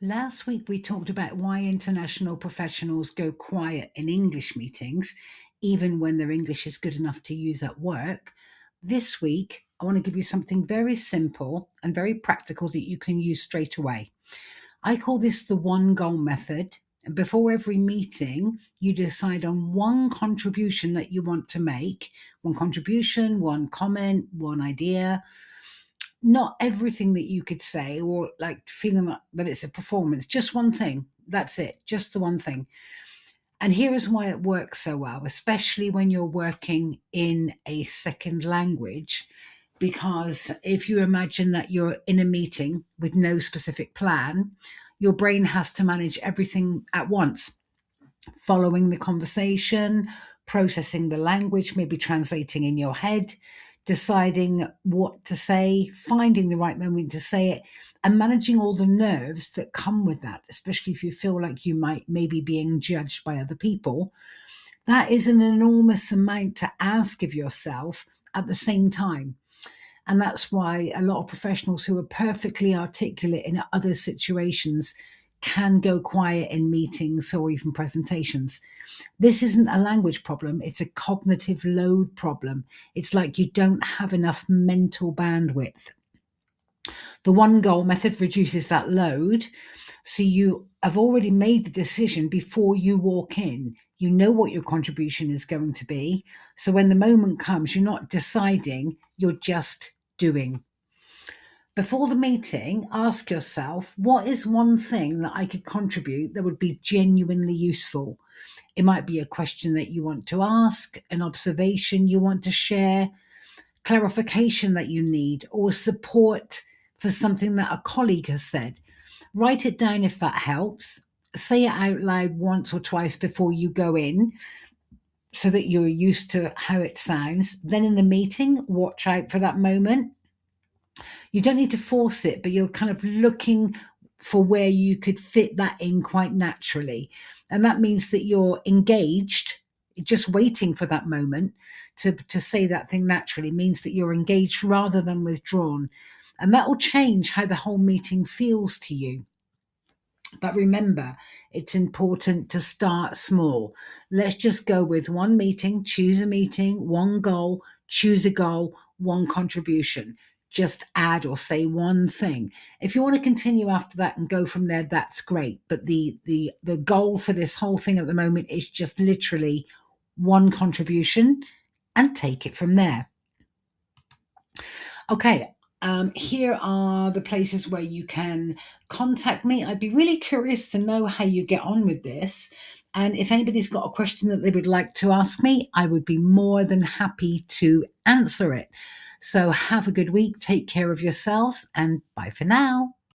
Last week, we talked about why international professionals go quiet in English meetings, even when their English is good enough to use at work. This week, I want to give you something very simple and very practical that you can use straight away. I call this the one goal method. And before every meeting, you decide on one contribution that you want to make, one contribution, one comment, one idea, not everything that you could say or like feeling that it's a performance, just one thing. That's it, just the one thing. And here is why it works so well, especially when you're working in a second language. Because if you imagine that you're in a meeting with no specific plan, your brain has to manage everything at once, following the conversation, processing the language, maybe translating in your head, deciding what to say, finding the right moment to say it, and managing all the nerves that come with that, especially if you feel like you might maybe being judged by other people. That is an enormous amount to ask of yourself at the same time. And that's why a lot of professionals who are perfectly articulate in other situations can go quiet in meetings or even presentations. This isn't a language problem, it's a cognitive load problem. It's like you don't have enough mental bandwidth. The one goal method reduces that load. So you have already made the decision before you walk in. You know what your contribution is going to be. So when the moment comes, you're not deciding, you're just doing. Before the meeting, ask yourself, what is one thing that I could contribute that would be genuinely useful? It might be a question that you want to ask, an observation you want to share, clarification that you need, or support for something that a colleague has said. Write it down if that helps. Say it out loud once or twice before you go in so that you're used to how it sounds. Then in the meeting, watch out for that moment. You don't need to force it, but you're kind of looking for where you could fit that in quite naturally. And that means that you're engaged, just waiting for that moment to say that thing naturally means that you're engaged rather than withdrawn. And that will change how the whole meeting feels to you. But remember, it's important to start small. Let's just go with one meeting, choose a meeting, one goal, choose a goal, one contribution. Just add or say one thing. If you want to continue after that and go from there, that's great. But the goal for this whole thing at the moment is just literally one contribution and take it from there. Okay, here are the places where you can contact me. I'd be really curious to know how you get on with this. And if anybody's got a question that they would like to ask me, I would be more than happy to answer it. So have a good week, take care of yourselves, and bye for now.